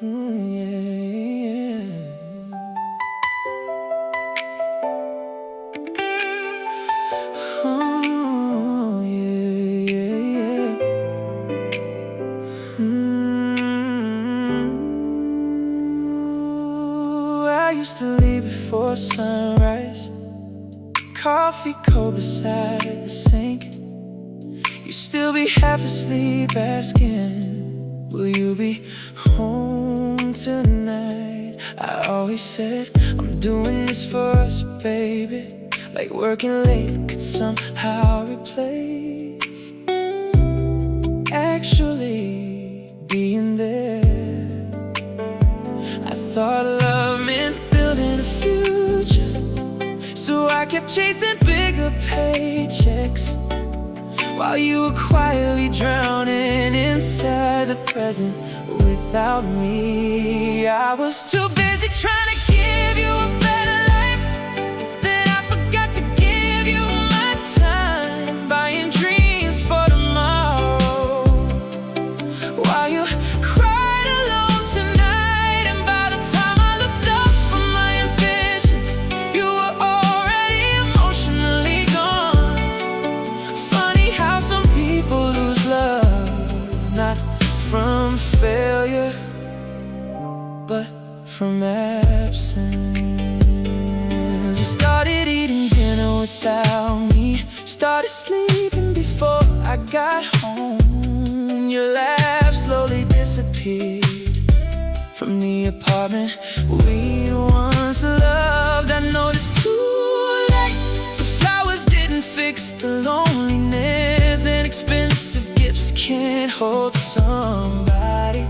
Yeah. Oh, yeah, yeah, yeah. I used to leave before sunrise, coffee cold beside the sink. You still be half asleep asking, will you be home tonight? I always said, I'm doing this for us, baby. Like working late could somehow replace actually being there. I thought love meant building a future, so I kept chasing bigger paychecks while you were quietly drowning inside the present without me. I was too busy trying to give you a better life that I forgot to give you my time, buying dreams for tomorrow while you cried alone tonight. And by the time I looked up from my ambitions, you were already emotionally gone. Funny how some people lose love, not from failure, but from absence. You started eating dinner without me, started sleeping before I got home. Your laugh slowly disappeared from the apartment we once loved. I noticed too late the flowers didn't fix the loneliness, and expensive gifts can't hold somebody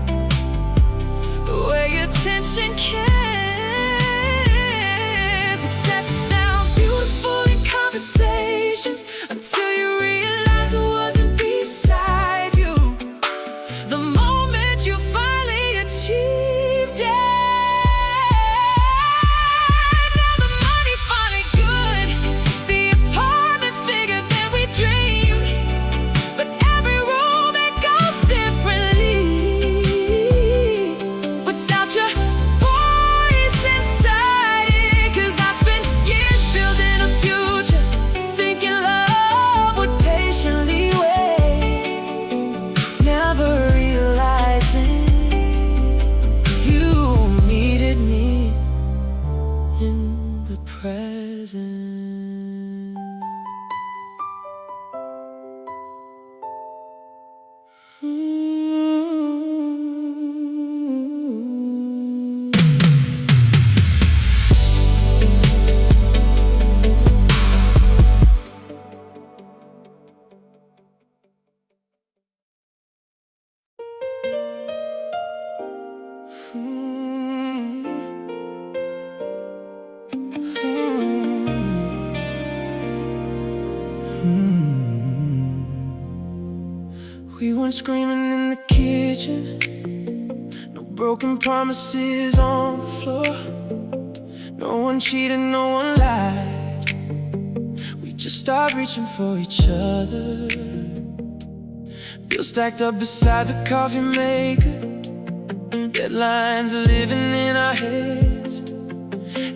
the way attention can. Success sounds beautiful in conversations until you realize it wasn't beside you the moment you finally achieved it. Now the money's finally good, the apartment's bigger than we dreamed, but every room it goes differently without your voice inside it. 'Cause I spent years building a future, thinking love would patiently wait, never realizing you needed me in the present. We weren't screaming in the kitchen, no broken promises on the floor. No one cheated, no one lied. We just started reaching for each other. Bills stacked up beside the coffee maker, deadlines living in our heads.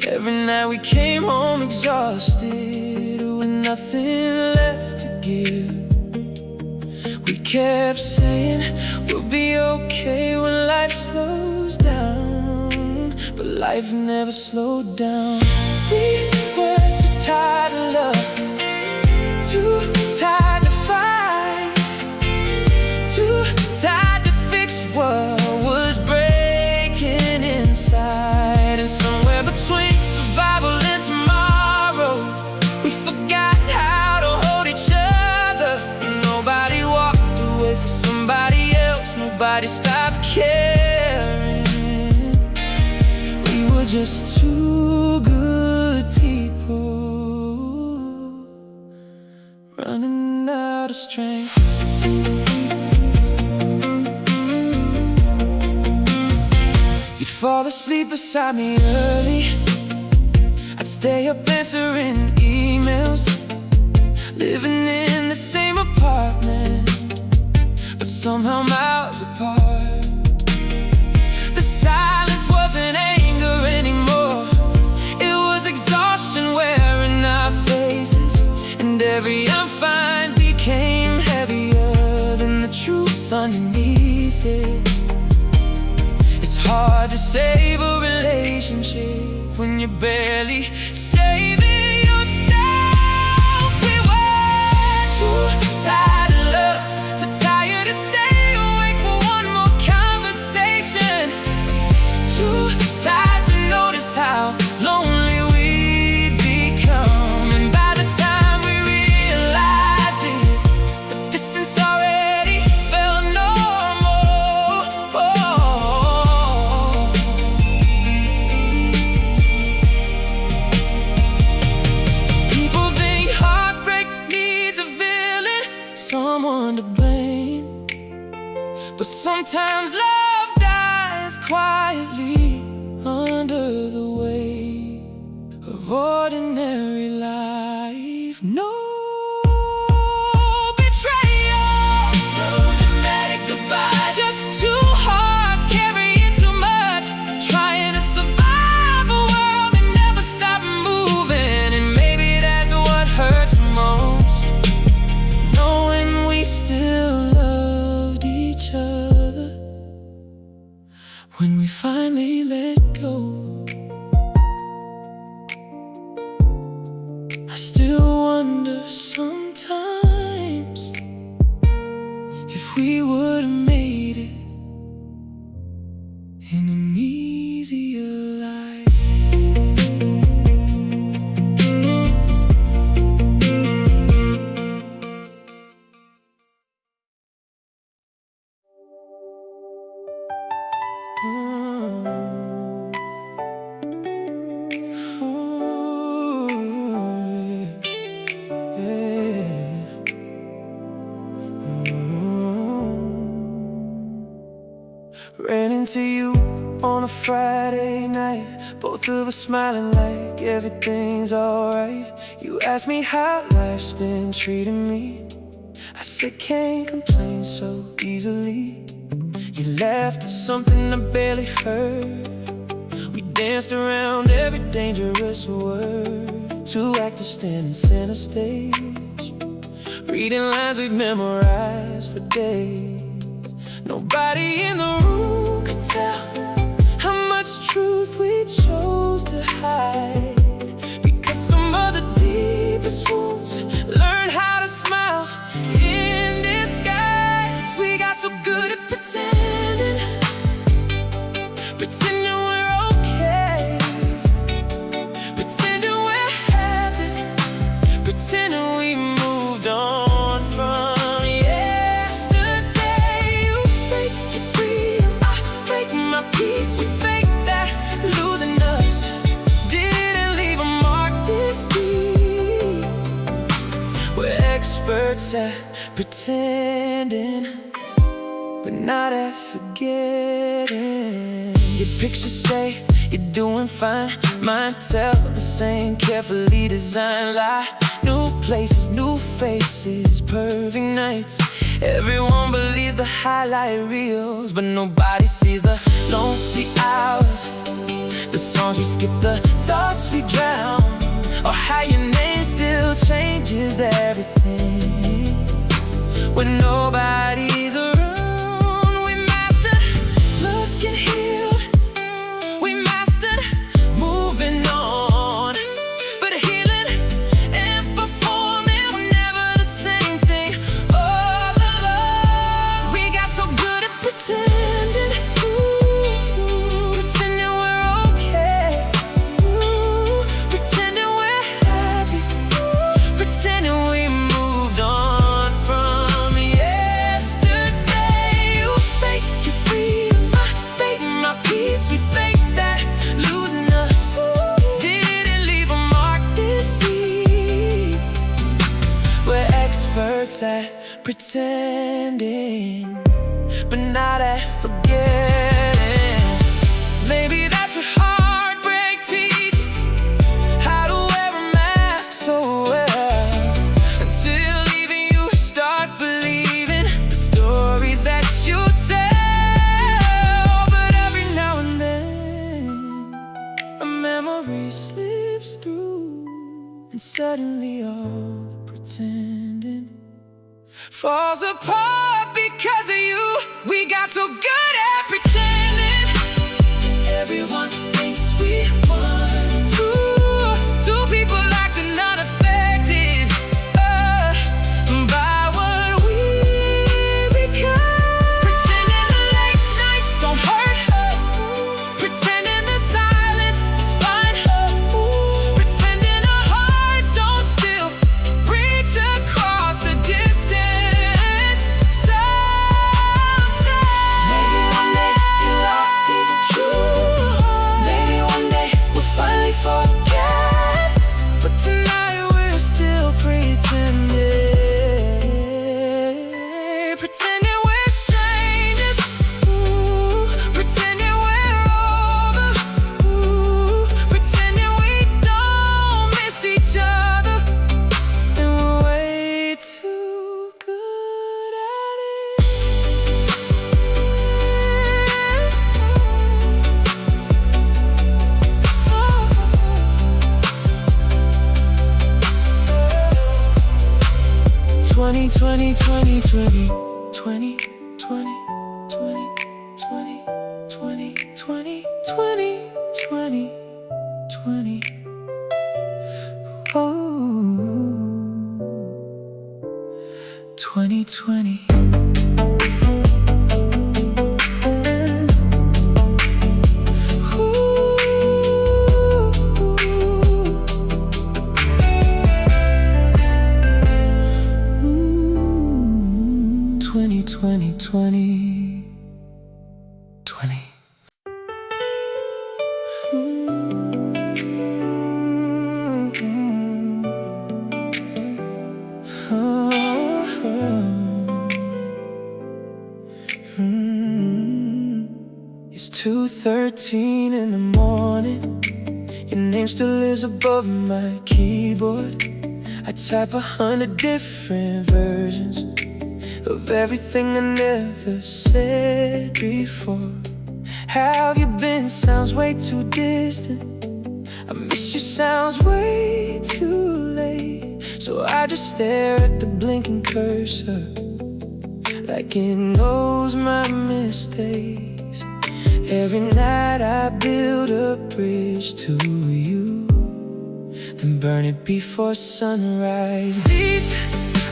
Every night we came home exhausted with nothing left to give. We kept saying we'll be okay when life slows down, but life never slowed down. We were too tired of love, too tired to fight, too tired to fix what was breaking inside. And somewhere between survival and tomorrow, we forgot how to hold each other. Nobody walked away for somebody else, nobody stopped caring. We were just two good people running out of strength. You'd fall asleep beside me early, I'd stay up answering emails, living in the same apartment, but somehow miles apart. The silence quietly under the weight of ordinary life. No betrayal, no dramatic goodbye, just two hearts carrying too much, trying to survive a world that never stopped moving. And maybe that's what hurts most, knowing we still loved each other when we finally let go. I still wonder sometimes if we would have made it in an easier life. Ran into you on a Friday night, both of us smiling like everything's alright. You asked me how life's been treating me. I said can't complain so easily. You laughed at something I barely heard. We danced around every dangerous word. Two actors standing center stage, reading lines we've memorized for days. Nobody in the room could tell how much truth we chose to hide, because some of the deepest wounds learn how to smile in disguise. We got so good at pretending we're okay, pretending we're happy, pretending we moved on from peace. We faked that losing us didn't leave a mark this deep. We're experts at pretending, but not at forgetting. Your pictures say you're doing fine, mine tell the same carefully designed lie. New places, new faces, perfect nights. Everyone believes the highlight reels, but nobody sees the lonely hours, the songs we skip, the thoughts we drown, or how your name still changes everything when nobody's around. We mastered looking healed, we mastered moving on, but healing and performing were never the same thing all along. We got so good at pretending, pretending we're okay, pretending we're happy, pretending we moved on from yesterday. You fake your freedom, I fake my peace. We fake that losing us didn't leave a mark this deep. We're experts at pretending, but not at forgetting. Maybe that's what heartbreak teaches, how to wear a mask so well, until even you start believing the stories that you tell. But every now and then a memory slips through, and suddenly all the pretending falls apart because of you. We got so good at pretending. Everyone thinks we won. Two people acting unaffected by what we become. Pretending the late nights don't hurt, pretending the silence is fine, pretending our hearts don't still reach across the distance. Sometimes maybe one day you'll all be true. 20, 20, 20, 20, 20, 20, 20, 20, 20, 20, 20, 20. Oh, 2020. 20, 20, 20. It's 2:13 in the morning. Your name still lives above my keyboard. I type 100 different versions of everything I never said before. How have you been? Sounds way too distant. I miss you sounds way too late. So I just stare at the blinking cursor, like it knows my mistakes. Every night I build a bridge to you, then burn it before sunrise. These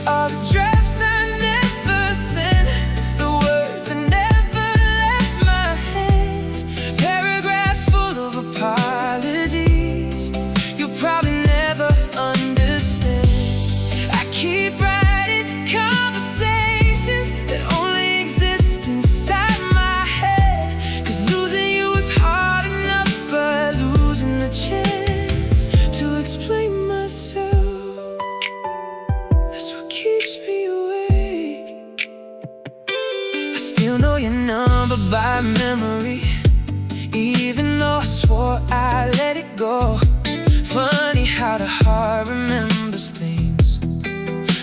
are the drafts I never sent, the words I never left my hands, paragraphs full of apologies you'll probably never understand. I keep writing conversations that only exist inside my head, 'cause losing you was hard enough, but losing the chance to explain myself, that's what keeps me awake. I still know your number by memory, even though I swore I let it go. Funny how the heart remembers things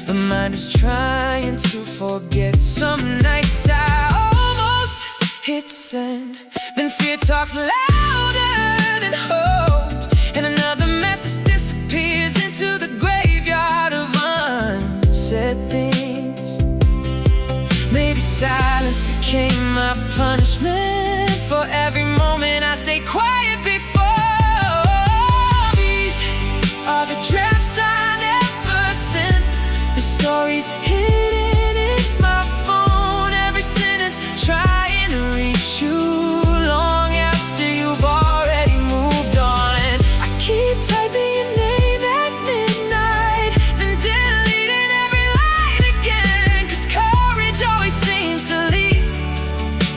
the mind is trying to forget. Some nights I almost hit send, then fear talks louder than hope, and another message disappears into the graveyard of unsaid things. Maybe silence became my punishment for every moment I stay quiet before. These are the drafts I never sent, the stories hidden in my phone, every sentence trying to reach you long after you've already moved on. I keep typing your name at midnight, then deleting every line again, 'cause courage always seems to leave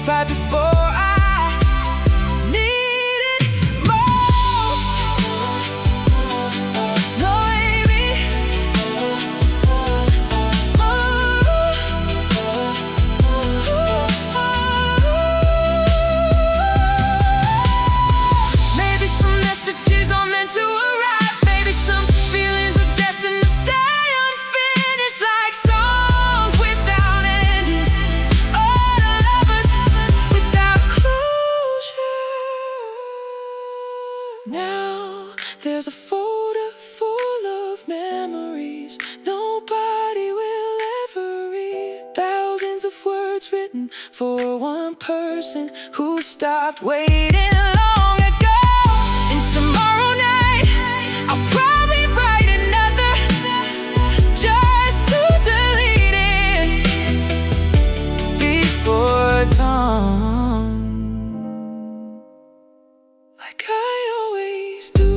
right before I need it most. No, baby, maybe some messages are meant to arrive, maybe some feelings are destined to stay unfinished, like songs without endings, or lovers without closure. Now there's a folder full of memories nobody will ever read, thousands of words written for one person who stopped waiting long ago. And tomorrow night I'll probably write another, just to delete it before dawn, like I always do.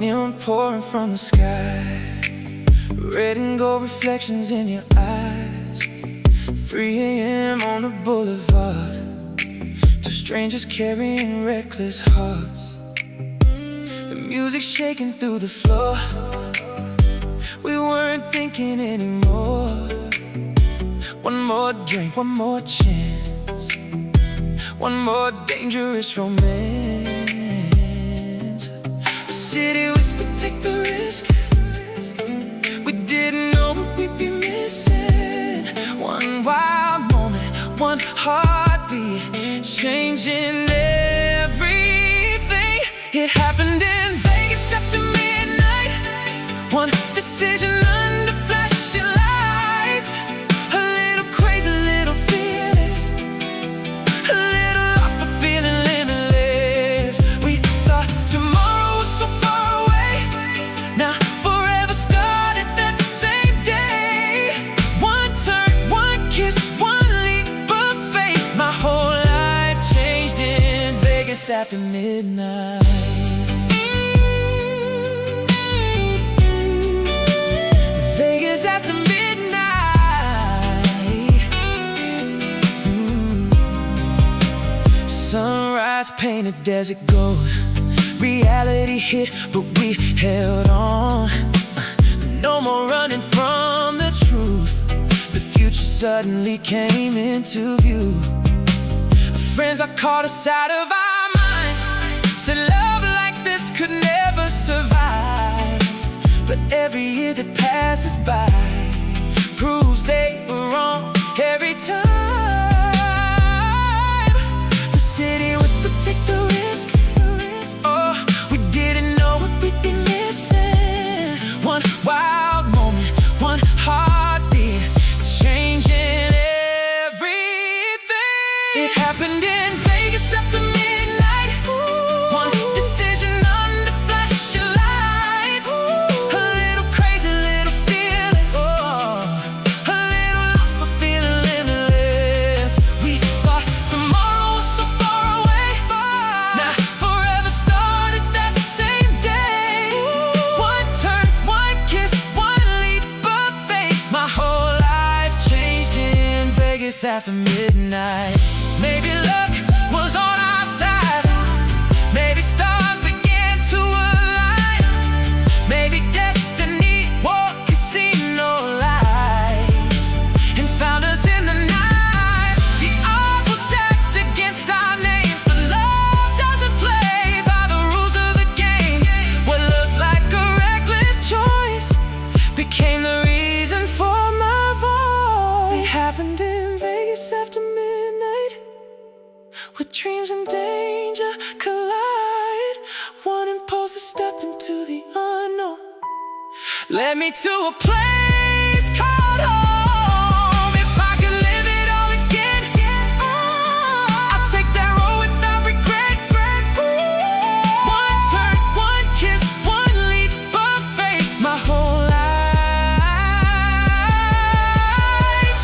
Neon pouring from the sky, red and gold reflections in your eyes. 3 a.m. on the boulevard, two strangers carrying reckless hearts. music shaking through the floor. We weren't thinking anymore. One more drink, one more chance, one more dangerous romance. The city whispered, take the risk. We didn't know what we'd be missing. One wild moment, one heartbeat, changing everything. It happened in Vegas after midnight. One decision under flashing lights. A little crazy, a little fearless, a little lost but feeling limitless. We thought tomorrow was so far away. Now forever started that same day. One turn, one kiss, one leap of faith. My whole life changed in Vegas after midnight. Vegas after midnight. Sunrise painted desert gold. Reality hit, but we held on. No more running from the truth. The future suddenly came into view. Friends are caught us out of our minds. Said love like this could never survive. But every year that passes by proves they were wrong every time. The city was to take the risk. Oh, we didn't know what we'd be missing. One wild moment, one heartbeat, changing everything. It happened in Vegas after midnight. One decision under flashing lights. A little crazy, a little fearless, a little lost but feeling limitless. We thought tomorrow was so far away. Now forever started that same day. One turn, one kiss, one leap of faith. My whole life changed in Vegas after midnight. Maybe luck was on our side. Maybe stars began to align. Maybe destiny wore casino lights and found us in the night. The odds were stacked against our names, but love doesn't play by the rules of the game. What looked like a reckless choice became the reason for my voice. It happened in Vegas after midnight, where dreams and danger collide. One impulse to step into the unknown led me to a place called home. If I could live it all again, I'd take that road without regret. One turn, one kiss, one leap of faith. My whole life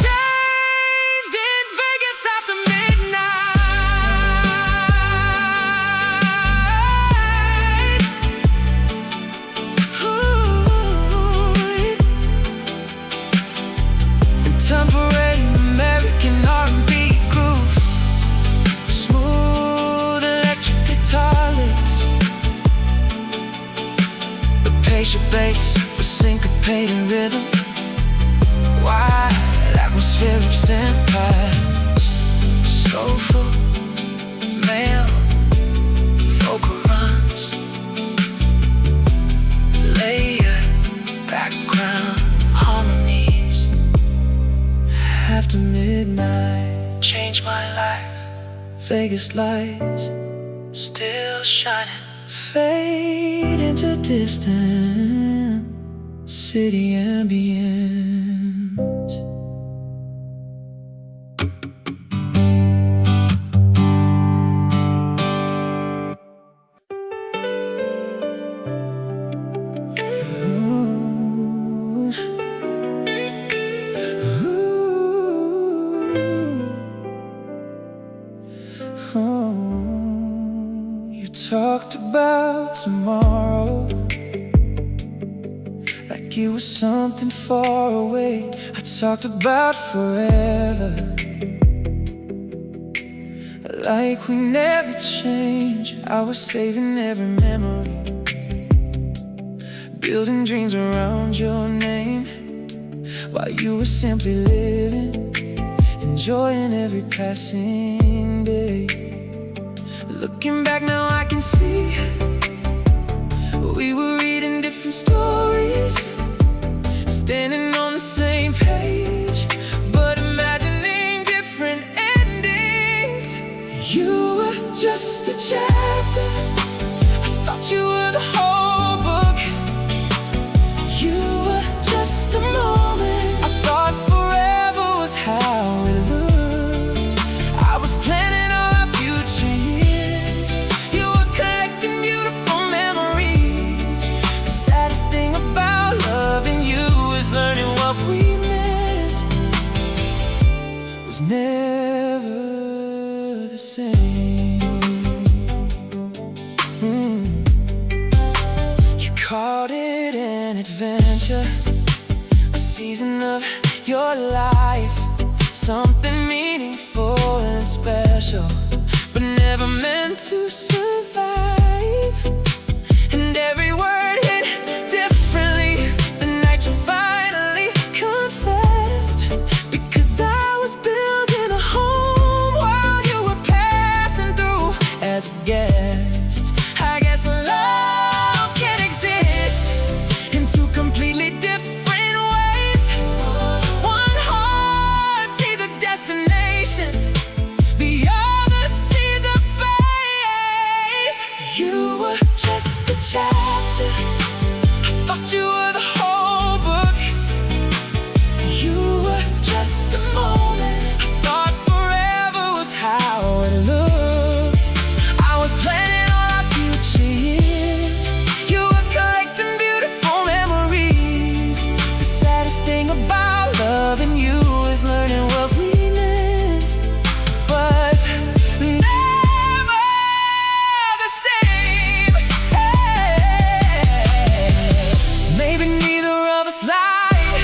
changed in Vegas after midnight. Contemporary American R&B groove, smooth electric guitar licks, the patient bass with syncopated rhythm, wide atmospherics and pipes, soulful male vocal runs, layered background harmonies. After midnight changed my life. Vegas lights still shining, fade into distant city ambience. You talked about tomorrow like it was something far away. I talked about forever like we never change. I was saving every memory building dreams around your name, while you were simply living, enjoying every passing day. Looking back now I can see we were reading different stories, standing on the same page, but imagining different endings. You were just a chapter, I thought you were the whole book. You were just a moment, I thought forever was how it looked. I was planning all our future years, you were collecting beautiful memories. The saddest thing about loving you is learning what we meant was never the same. You called it an adventure, a season of your life, something meaningful and special, but never meant to survive. And every word hit differently the night you finally confessed, because I was building a home while you were passing through as a guest. I guess love can exist in two completely different ways. One heart sees a destination, the other sees a face. You were just a chapter, I thought you were the whole book. You were just a moment, I thought forever was how it looked. I was planning all our future years, you were collecting beautiful memories. The saddest thing about loving you is learning what we meant was never the same. Maybe neither of us lied,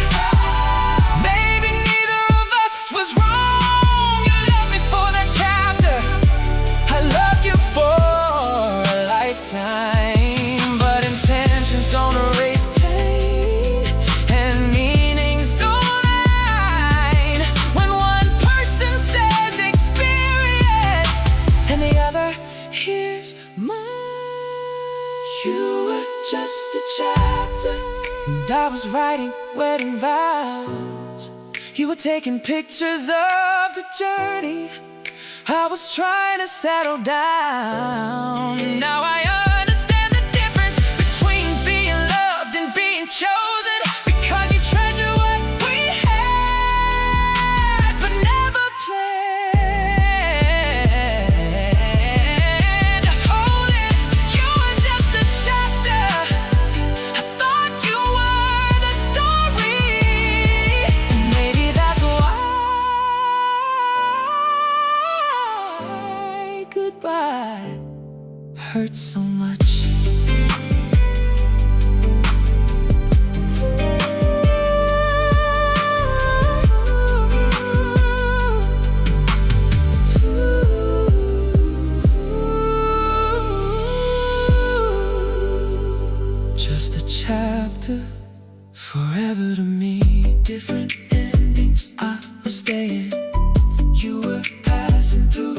maybe neither of us was wrong. You loved me for that chapter, I loved you for a lifetime. But intentions don't erase pain, and meanings don't align. When one person says experience and the other hears mine. You were just a chapter, and I was writing wedding vows. You were taking pictures of the journey, I was trying to settle down. Now I understand the difference between being loved and being chosen, because you treasure what we had but never planned to hold it. You were just a chapter, I thought you were the story. Maybe that's why goodbye hurts so much. Just a chapter, forever to me. Different endings, I was staying, you were passing through.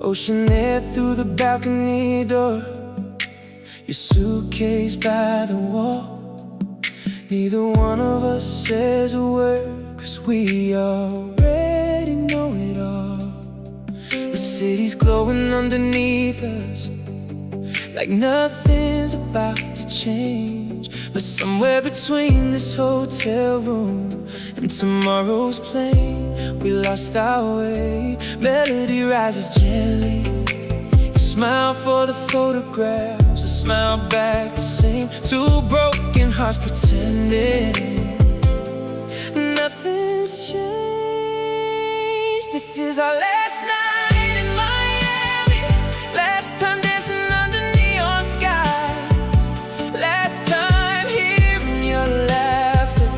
Ocean air through the balcony door, your suitcase by the wall. Neither one of us says a word, 'cause we already know it all. The city's glowing underneath us, like nothing's about to change. But somewhere between this hotel room and tomorrow's plane, we lost our way. Melody rises gently. You smile for the photographs, I smile back the same. Two broken hearts pretending nothing's changed. This is our last night in Miami, last time dancing under neon skies, last time hearing your laughter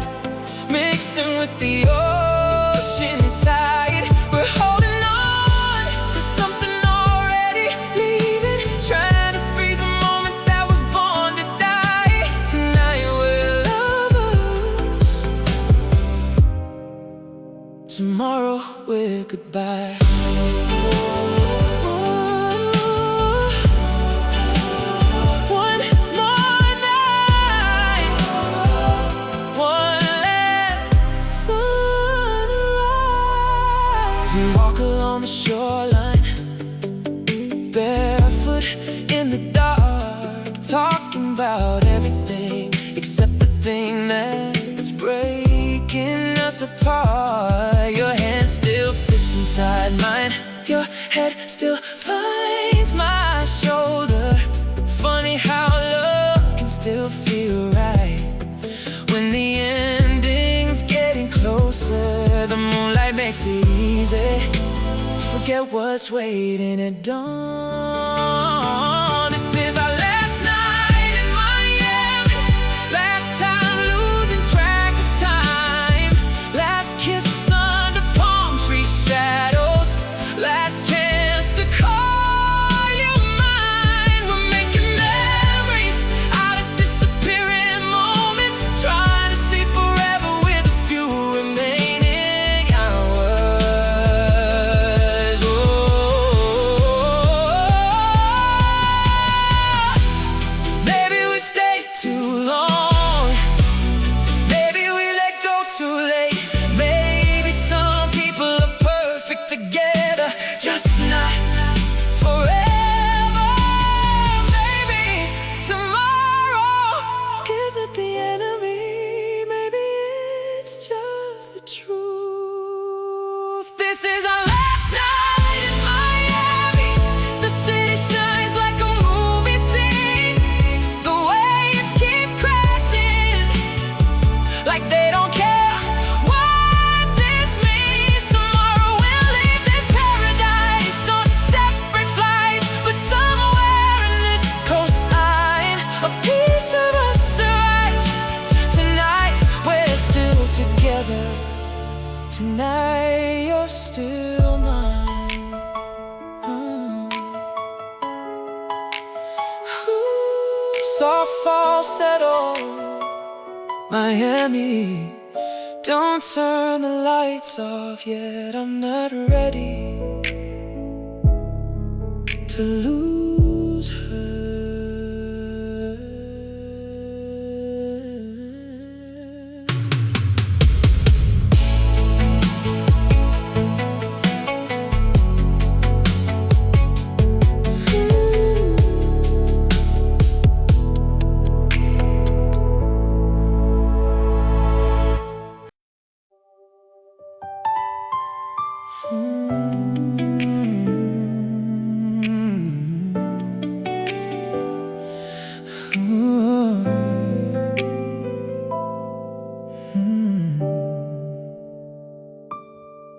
mixing with the ocean tide. We're holding on to something already leaving, trying to freeze a moment that was born to die. Tonight we're lovers, tomorrow we're goodbye. One more night, one last sunrise. We walk along the shoreline, barefoot in the dark, talking about everything except the thing that's breaking us apart. Your hand still fits inside mine, your head still finds my shoulder. Funny how love can still feel right when the ending's getting closer. The moonlight makes it easy to forget what's waiting at dawn. This is our last night in Miami, last time losing track of time, last kiss under palm tree shadows, last chance to call you mine. We're making memories out of disappearing moments, trying to see forever with a few remaining hours. Oh, maybe we stayed too long, maybe we let go too late. Maybe some people are perfect together, just not forever. Maybe tomorrow isn't the enemy, maybe it's just the truth. This is our last night in Miami, the city shines like a movie scene. The waves keep crashing like they don't care what this means. Tomorrow we'll leave this paradise on separate flights, but somewhere in this coastline a piece of us survives. Tonight we're still together, tonight you're still mine. Ooh, soft falsetto, Miami. Don't turn the lights off yet, I'm not ready to lose her.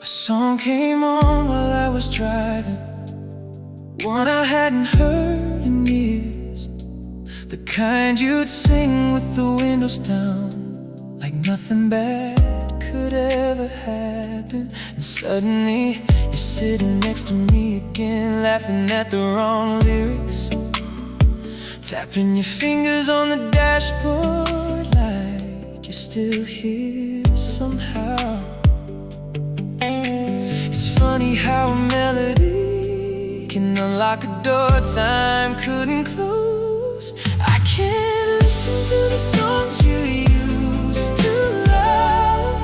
A song came on while I was driving, one I hadn't heard in years, the kind you'd sing with the windows down, like nothing bad could ever happen. And suddenly you're sitting next to me again, laughing at the wrong lyrics, tapping your fingers on the dashboard like you're still here somehow. It's funny how a melody can unlock a door time couldn't close. I can't listen to the songs you used to love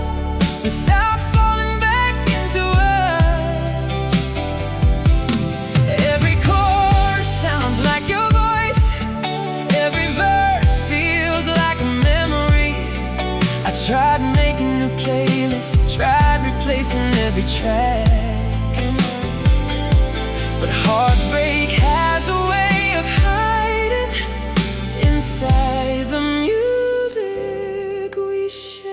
without falling back into us. Every chord sounds like your voice, every verse feels like a missing every track. But heartbreak has a way of hiding inside the music we shared.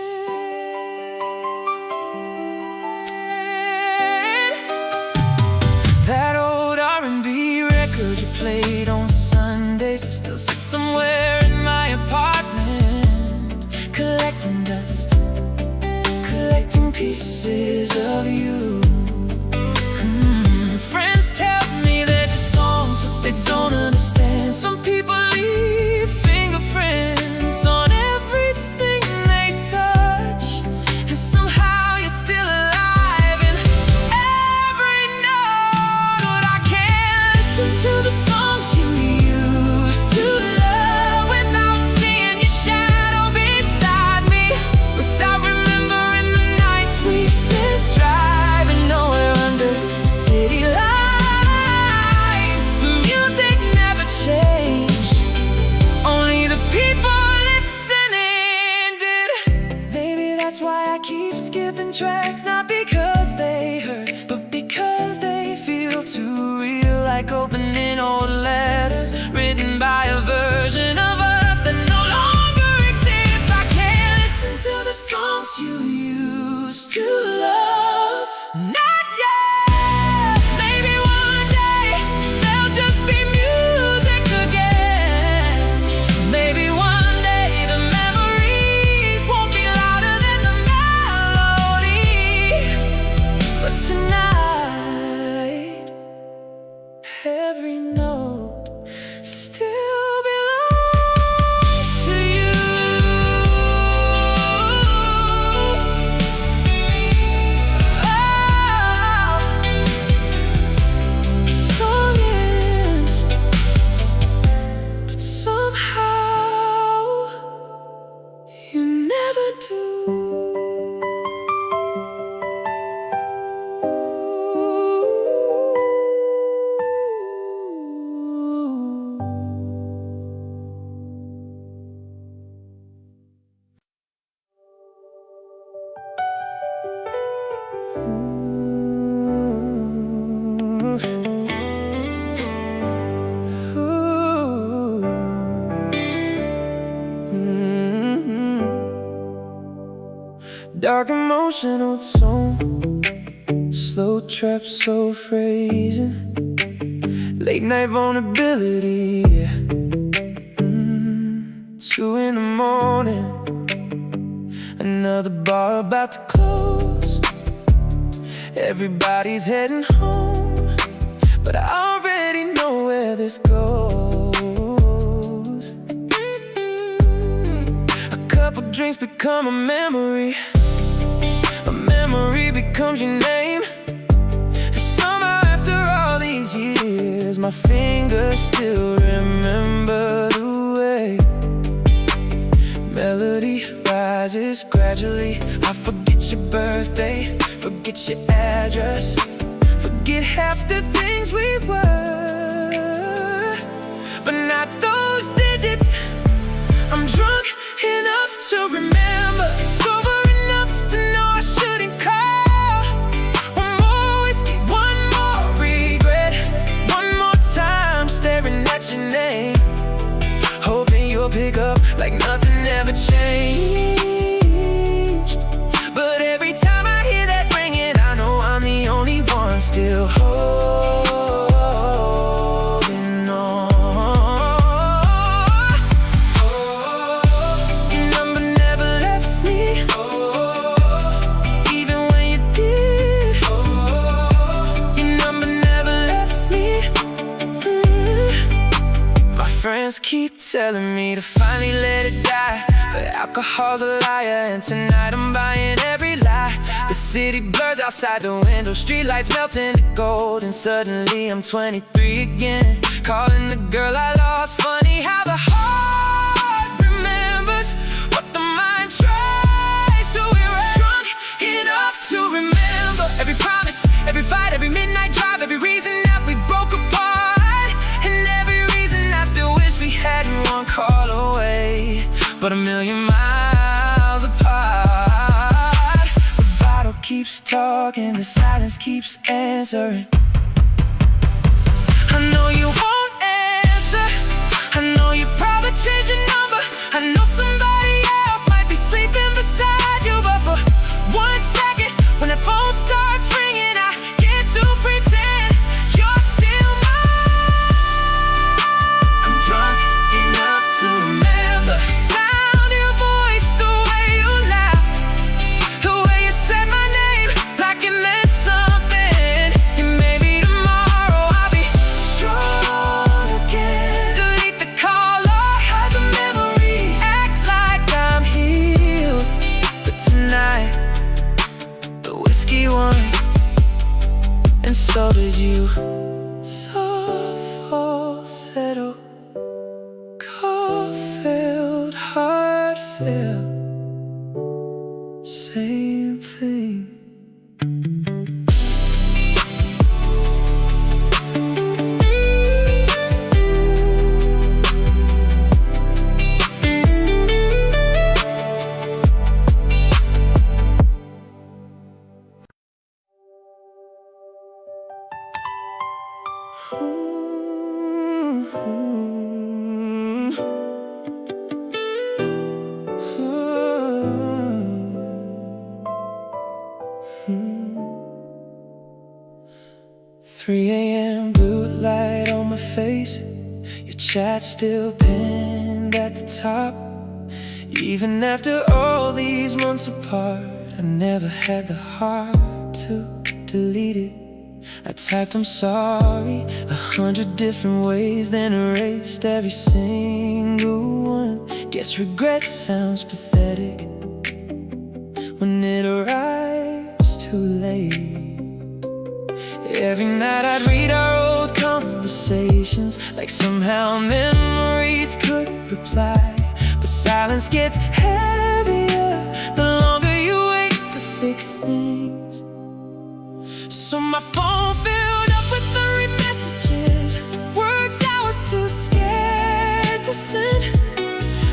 That old R&B record you played on Sundays still sits somewhere in my apartment, collecting dust, collecting pieces of you. Friends tell me they're just songs, but they don't understand. Some people leave fingerprints on everything they touch, and somehow you're still alive in every note. But I can't listen to the songs you used to love without seeing your shadow beside me, without remembering the nights we spent driving nowhere under city lights. The music never changed, only the people listening did. Maybe that's why I keep skipping tracks, not because they hurt, but because they feel too real, like opening old letters written by a version of us that no longer exists. I can't listen to the songs you used to love. Not yet. Maybe one day they'll just be music again. Maybe one day the memories won't be louder than the melody. But tonight, every note still belongs to you. Song ends, but somehow you never do. Dark emotional tone, slow trap soul phrasing, late night vulnerability. 2 in the morning, another bar about to close. Everybody's heading home, but I already know where this goes. A couple drinks become a memory becomes your name. And somehow after all these years, my fingers still remember the way melody rises gradually. I forget your birthday, forget your address, forget half the things we were, but not those digits. I'm drunk enough to remember, sober enough to know I shouldn't call. One more whiskey, one more regret, one more time staring at your name, hoping you'll pick up like nothing ever changed. But every time I hear that ringing, I know I'm the only one still holding on. Your number never left me, even when you did. Your number never left me. My friends keep telling me to finally let it die, but alcohol's a liar, and tonight I'm buying every lie. The city blurs outside the window, streetlights melting to gold, and suddenly I'm 23 again, calling the girl I lost. Funny how the heart remembers what the mind tries to erase. Drunk enough to remember every promise, every fight, every midnight drive, every reason that we broke apart, and every reason I still wish we hadn't one call away, but a million miles apart. The bottle keeps talking, talk and the silence keeps answering. I know you won't answer. I know you probably changed your number. I know somebody else might be sleeping beside you, but for 1 second, when that phone starts ringing, I get to pretend you're still mine. I'm drunk enough to remember the sound of your voice, the way you laughed, the way you said my name like it meant something. And maybe tomorrow I'll be strong again. Delete the call or hide the memory, act like I'm healed. But tonight the whiskey won, and so did you. Soft falsetto, car-filled, heart-filled, same thing. Three a.m. blue light on my face. Your chat still pinned at the top. Even after all these months apart, I never had the heart to delete it. I typed I'm sorry 100 different ways, then erased every single one. Guess regret sounds pathetic when it arrives too late. Every night I'd read our old conversations, like somehow memories could reply. But silence gets heavier the longer you wait to fix things. So my phone filled up with unread messages, words I was too scared to send,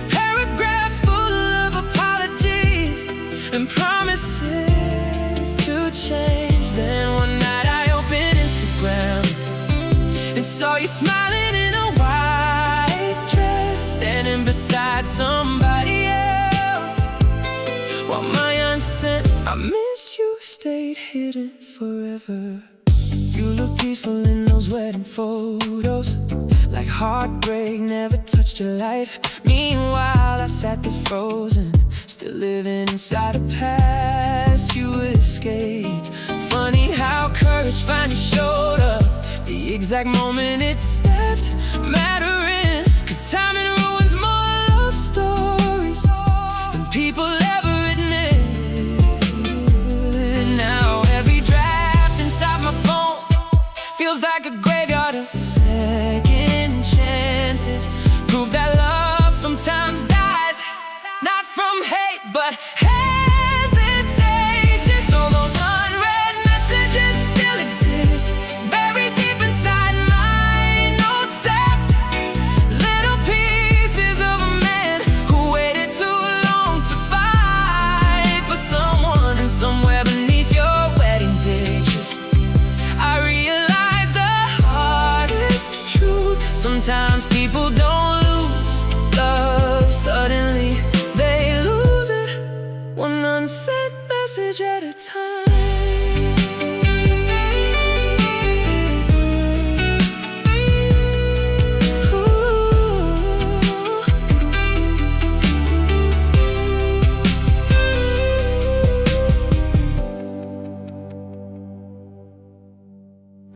paragraphs full of apologies and promises to change. Then one night I opened Instagram and saw you smiling in a white dress, standing beside somebody else, while my unsent "I miss you" stayed hidden forever. You look peaceful in those wedding photos, like heartbreak never touched your life. Meanwhile I sat there frozen, still living inside a past you escaped. Funny how courage finally showed up the exact moment it stepped mattering. Cause timing ruins more love stories than people ever admit. Now every draft inside my phone feels like a graveyard of second chances. Prove that love sometimes dies, not from hate, but hesitation. So those unread messages still exist, buried deep inside my notes app. Little pieces of a man who waited too long to fight for someone. And somewhere beneath your wedding pictures, I realized the hardest truth. Sometimes people don't lose love suddenly, they lose it one unsent message at a time.